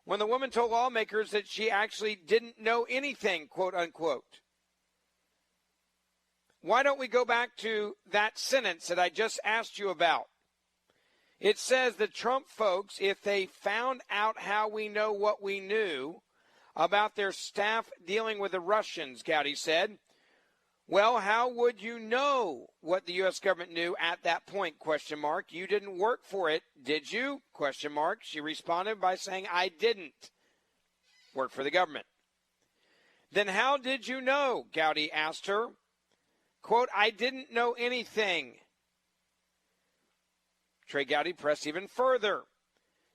when the woman told lawmakers that she actually didn't know anything, quote unquote. Why don't we go back to that sentence that I just asked you about? It says the Trump folks, if they found out how we know what we knew about their staff dealing with the Russians, Gowdy said, well, how would you know what the U.S. government knew at that point, question mark? You didn't work for it, did you, question mark? She responded by saying, I didn't work for the government. Then how did you know, Gowdy asked her. Quote, I didn't know anything. Trey Gowdy pressed even further.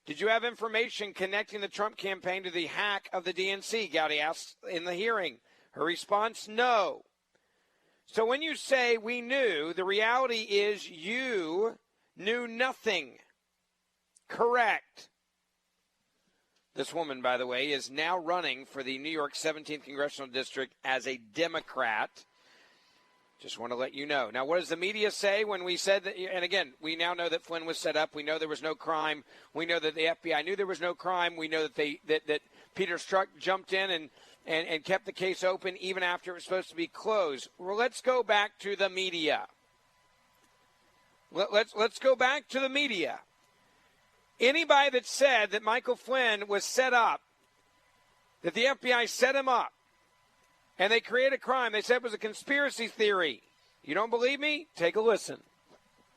Did you have information connecting the Trump campaign to the hack of the DNC? Gowdy asked in the hearing. Her response, no. So when you say we knew, the reality is you knew nothing. Correct. This woman, by the way, is now running for the New York 17th Congressional District as a Democrat. Just want to let you know. Now, what does the media say when we said that? And again, we now know that Flynn was set up. We know there was no crime. We know that the FBI knew there was no crime. We know that that Peter Strzok jumped in and kept the case open even after it was supposed to be closed. Well, let's go back to the media. Let's go back to the media. Anybody that said that Michael Flynn was set up, that the FBI set him up, and they created a crime, they said it was a conspiracy theory. You don't believe me? Take a listen.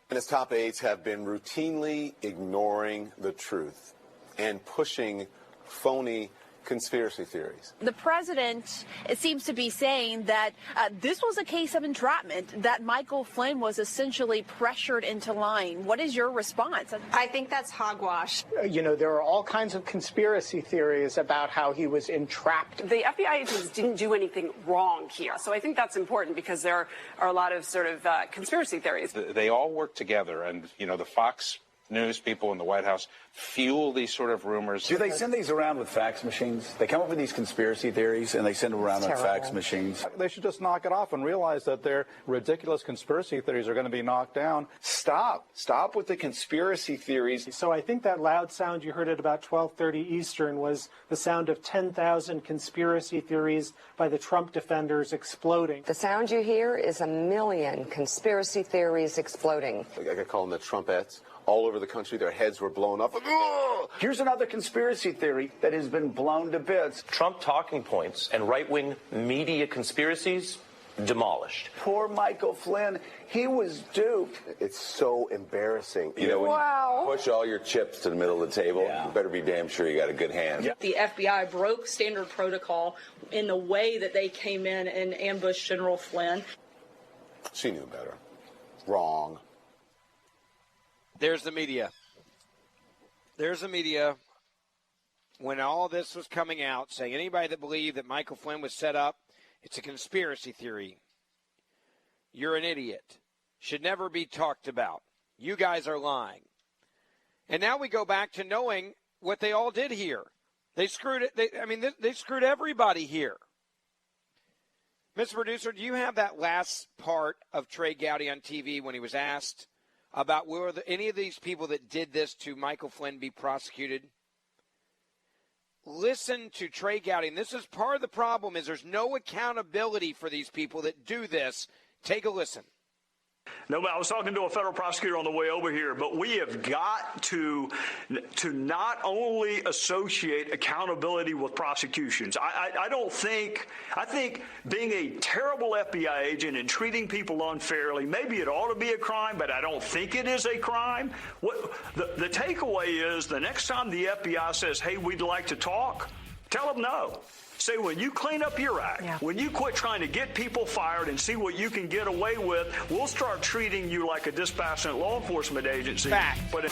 And his top aides have been routinely ignoring the truth and pushing phony conspiracy theories. The president, it seems to be saying that this was a case of entrapment, that Michael Flynn was essentially pressured into lying. What is your response? I think that's hogwash. You know, there are all kinds of conspiracy theories about how he was entrapped. The FBI agents didn't do anything wrong here. So I think that's important because there are a lot of sort of conspiracy theories. They all work together. And, you know, the Fox News people in the White House fuel these sort of rumors. Do they send these around with fax machines? They come up with these conspiracy theories and they send them around with fax machines. They should just knock it off and realize that their ridiculous conspiracy theories are going to be knocked down. Stop with the conspiracy theories. So I think that loud sound you heard at about 12:30 Eastern was the sound of 10,000 conspiracy theories by the Trump defenders exploding. The sound you hear is 1,000,000 conspiracy theories exploding. I could call them the Trumpettes. All over the country, their heads were blown up. Here's another conspiracy theory that has been blown to bits. Trump talking points and right-wing media conspiracies demolished. Poor Michael Flynn, he was duped. It's so embarrassing. You know, when you push all your chips to the middle of the table, you better be damn sure you got a good hand. Yeah. The FBI broke standard protocol in the way that they came in and ambushed General Flynn. She knew better. Wrong. There's the media. There's the media when all this was coming out saying anybody that believed that Michael Flynn was set up, it's a conspiracy theory. You're an idiot. Should never be talked about. You guys are lying. And now we go back to knowing what they all did here. They screwed it. They screwed everybody here. Mr. Producer, do you have that last part of Trey Gowdy on TV when he was asked about will any of these people that did this to Michael Flynn be prosecuted? Listen to Trey Gowdy. And this is part of the problem is there's no accountability for these people that do this. Take a listen. No, but I was talking to a federal prosecutor on the way over here, but we have got to not only associate accountability with prosecutions. I think being a terrible FBI agent and treating people unfairly, maybe it ought to be a crime, but I don't think it is a crime. The takeaway is the next time the FBI says, hey, we'd like to talk, tell them no. Say, when you clean up your act, when you quit trying to get people fired and see what you can get away with, we'll start treating you like a dispassionate law enforcement agency. Fact. But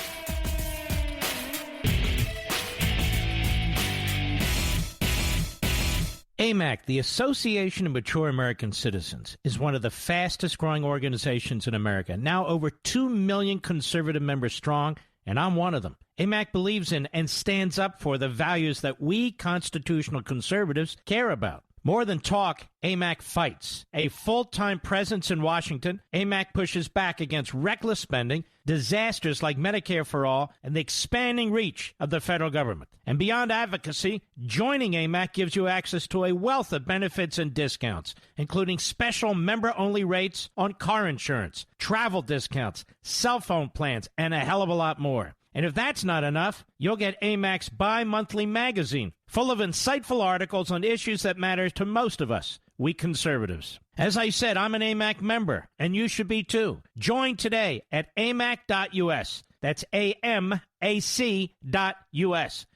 AMAC, the Association of Mature American Citizens, is one of the fastest growing organizations in America. Now over 2 million conservative members strong, and I'm one of them. AMAC believes in and stands up for the values that we constitutional conservatives care about. More than talk, AMAC fights. A full-time presence in Washington, AMAC pushes back against reckless spending, disasters like Medicare for All, and the expanding reach of the federal government. And beyond advocacy, joining AMAC gives you access to a wealth of benefits and discounts, including special member-only rates on car insurance, travel discounts, cell phone plans, and a hell of a lot more. And if that's not enough, you'll get AMAC's bi-monthly magazine, full of insightful articles on issues that matter to most of us, we conservatives. As I said, I'm an AMAC member, and you should be too. Join today at amac.us. That's AMAC.us.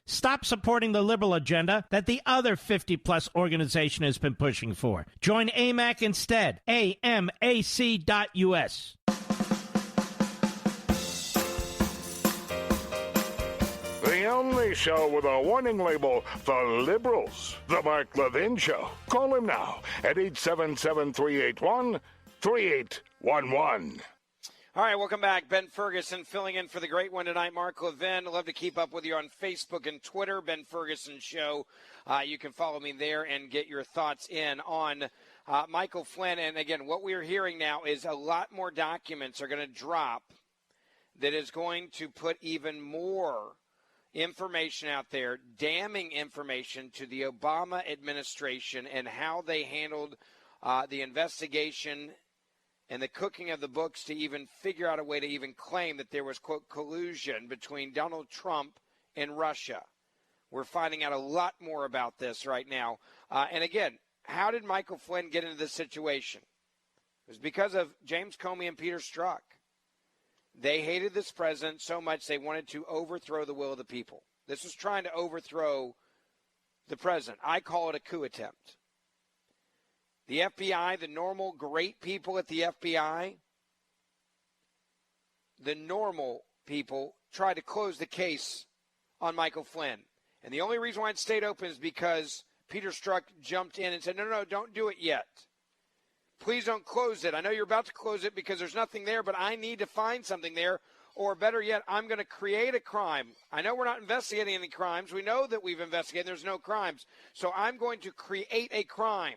Stop supporting the liberal agenda that the other 50-plus organization has been pushing for. Join AMAC instead. AMAC.us. The only show with a warning label, The Liberals. The Mark Levin Show. Call him now at 877-381-3811. All right, welcome back. Ben Ferguson filling in for the great one tonight, Mark Levin. I'd love to keep up with you on Facebook and Twitter, Ben Ferguson Show. You can follow me there and get your thoughts in on Michael Flynn. And, again, what we're hearing now is a lot more documents are going to drop that is going to put even more information out there, damning information to the Obama administration and how they handled the investigation and the cooking of the books to even figure out a way to even claim that there was, quote, collusion between Donald Trump and Russia. We're finding out a lot more about this right now. And again, how did Michael Flynn get into this situation? It was because of James Comey and Peter Strzok. They hated this president so much they wanted to overthrow the will of the people. This was trying to overthrow the president. I call it a coup attempt. The FBI, the normal great people at the FBI, the normal people tried to close the case on Michael Flynn. And the only reason why it stayed open is because Peter Strzok jumped in and said, no, don't do it yet. Please don't close it. I know you're about to close it because there's nothing there, but I need to find something there. Or better yet, I'm going to create a crime. I know we're not investigating any crimes. We know that we've investigated. There's no crimes. So I'm going to create a crime.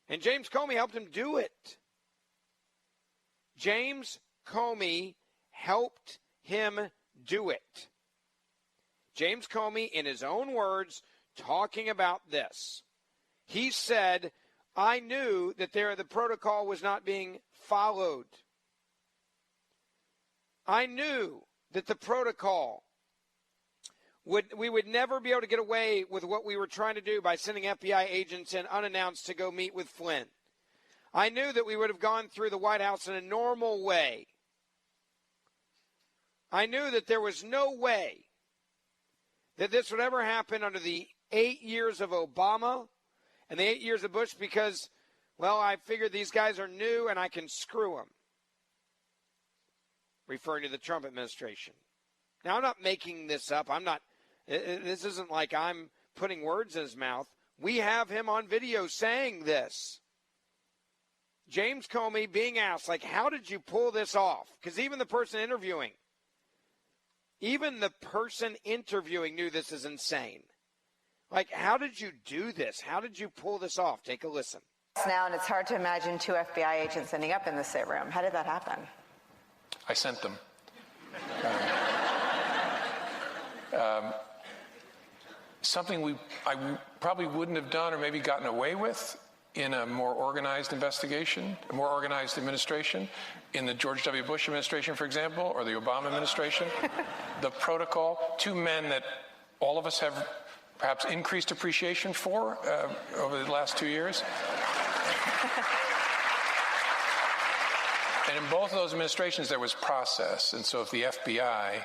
And James Comey helped him do it. James Comey helped him do it. James Comey, in his own words, talking about this. He said, I knew that the protocol was not being followed. I knew that the protocol we would never be able to get away with what we were trying to do by sending FBI agents in unannounced to go meet with Flynn. I knew that we would have gone through the White House in a normal way. I knew that there was no way that this would ever happen under the 8 years of Obama and the 8 years of Bush because, well, I figured these guys are new and I can screw them. Referring to the Trump administration. Now, I'm not making this up. This isn't like I'm putting words in his mouth. We have him on video saying this. James Comey being asked, how did you pull this off? Because even the person interviewing knew this is insane. How did you do this? How did you pull this off? Take a listen. Now, and it's hard to imagine 2 FBI agents ending up in the same room. How did that happen? I sent them. Something I probably wouldn't have done or maybe gotten away with in a more organized investigation, a more organized administration, in the George W. Bush administration, for example, or the Obama administration. The protocol, 2 men that all of us have perhaps increased appreciation for over the last 2 years. And in both of those administrations, there was process. And so if the FBI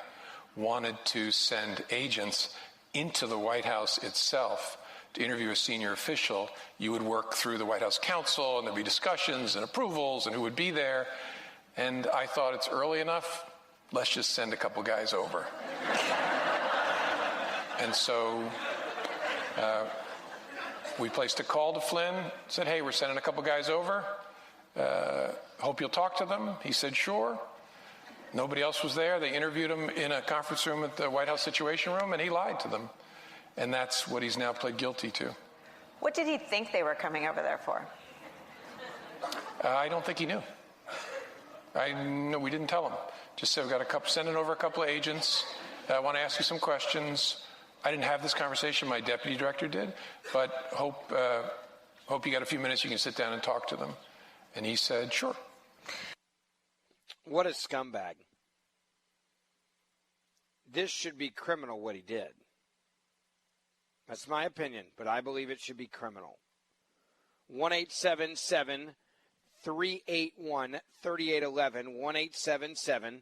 wanted to send agents into the White House itself to interview a senior official, you would work through the White House counsel, and there'd be discussions and approvals and who would be there. And I thought, it's early enough, let's just send a couple guys over. And so we placed a call to Flynn, said, hey, we're sending a couple guys over. Hope you'll talk to them. He said, sure. Nobody else was there. They interviewed him in a conference room at the White House Situation Room, and he lied to them. And that's what he's now pled guilty to. What did he think they were coming over there for? I don't think he knew. We didn't tell him. Just said, sending over a couple of agents. I want to ask you some questions. I didn't have this conversation. My deputy director did, but hope you got a few minutes. You can sit down and talk to them. And he said, sure. What a scumbag. This should be criminal, what he did. That's my opinion, but I believe it should be criminal. 1-877-381-3811.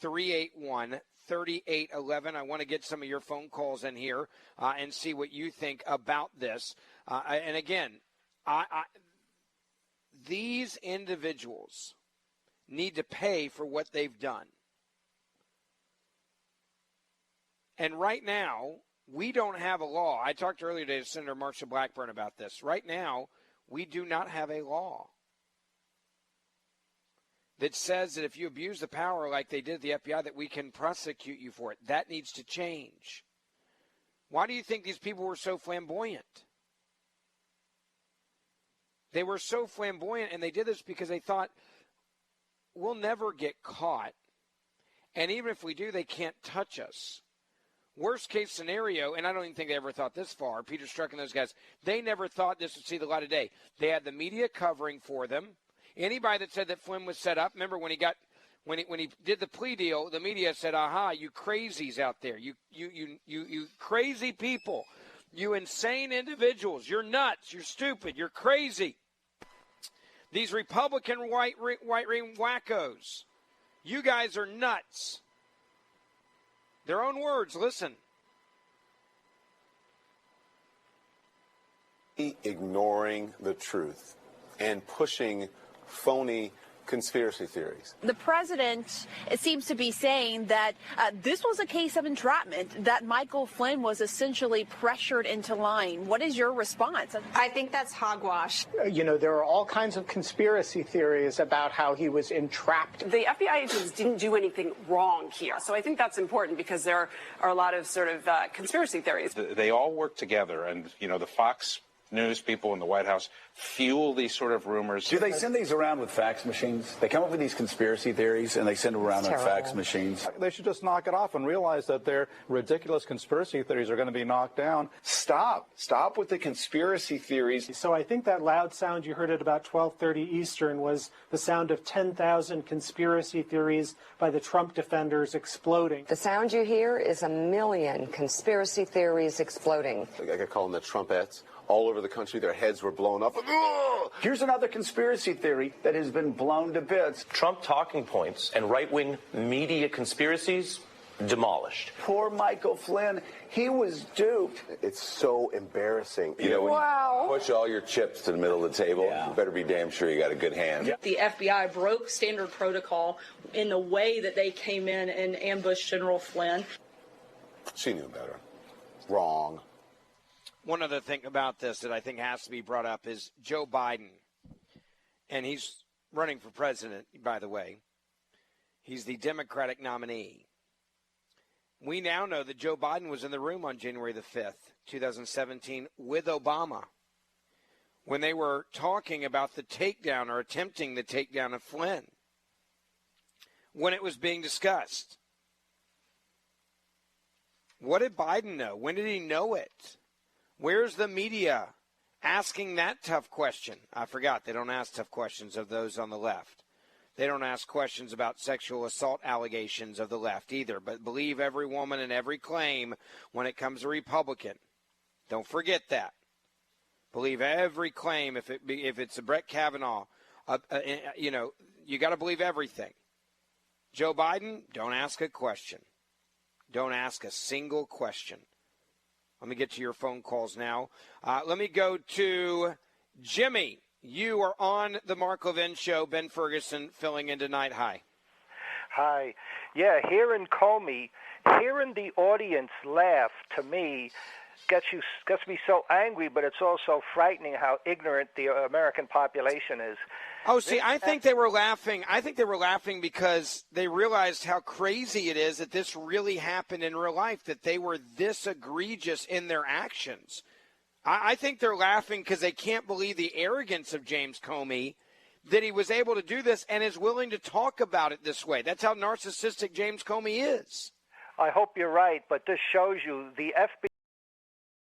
1-877-381-3811. I want to get some of your phone calls in here and see what you think about this. And again, these individuals need to pay for what they've done. And right now, we don't have a law. I talked earlier today to Senator Marsha Blackburn about this. Right now, we do not have a law that says that if you abuse the power like they did at the FBI, that we can prosecute you for it. That needs to change. Why do you think these people were so flamboyant? They were so flamboyant, and they did this because they thought, we'll never get caught. And even if we do, they can't touch us. Worst case scenario, and I don't even think they ever thought this far, Peter Strzok and those guys, they never thought this would see the light of day. They had the media covering for them. Anybody that said that Flynn was set up, remember when he did the plea deal, the media said, aha, you crazies out there, you crazy people, you insane individuals, you're nuts, you're stupid, you're crazy. These Republican white ring wackos, you guys are nuts. Their own words, listen. Ignoring the truth and pushing phony conspiracy theories. The president, it seems to be saying that this was a case of entrapment, that Michael Flynn was essentially pressured into lying. What is your response? I think that's hogwash. There are all kinds of conspiracy theories about how he was entrapped. The FBI agents didn't do anything wrong here. So I think that's important because there are a lot of sort of conspiracy theories. They all work together, and, the Fox News people in the White House fuel these sort of rumors. Do they send these around with fax machines? They come up with these conspiracy theories, and they send them around on fax machines. They should just knock it off and realize that their ridiculous conspiracy theories are going to be knocked down. Stop with the conspiracy theories. So I think that loud sound you heard at about 12:30 Eastern was the sound of 10,000 conspiracy theories by the Trump defenders exploding. The sound you hear is 1,000,000 conspiracy theories exploding. I could call them the Trumpettes. All over the country, their heads were blown up. Here's another conspiracy theory that has been blown to bits. Trump talking points and right-wing media conspiracies demolished. Poor Michael Flynn. He was duped. It's so embarrassing. When you push all your chips to the middle of the table, you better be damn sure you got a good hand. The FBI broke standard protocol in the way that they came in and ambushed General Flynn. She knew better. Wrong. One other thing about this that I think has to be brought up is Joe Biden. And he's running for president, by the way. He's the Democratic nominee. We now know that Joe Biden was in the room on January the 5th, 2017, with Obama when they were talking about the takedown or attempting the takedown of Flynn when it was being discussed. What did Biden know? When did he know it? Where's the media asking that tough question? I forgot. They don't ask tough questions of those on the left. They don't ask questions about sexual assault allegations of the left either. But believe every woman and every claim when it comes to Republican. Don't forget that. Believe every claim if it's a Brett Kavanaugh. You got to believe everything. Joe Biden, don't ask a question. Don't ask a single question. Let me get to your phone calls now. Let me go to Jimmy. You are on the Mark Levin Show. Ben Ferguson filling in tonight. Hi. Hi. Yeah, hearing Comey, hearing the audience laugh, to me, gets me so angry, but it's also frightening how ignorant the American population is. Oh, see, I think they were laughing. I think they were laughing because they realized how crazy it is that this really happened in real life, that they were this egregious in their actions. I think they're laughing because they can't believe the arrogance of James Comey, that he was able to do this and is willing to talk about it this way. That's how narcissistic James Comey is. I hope you're right, but this shows you the FBI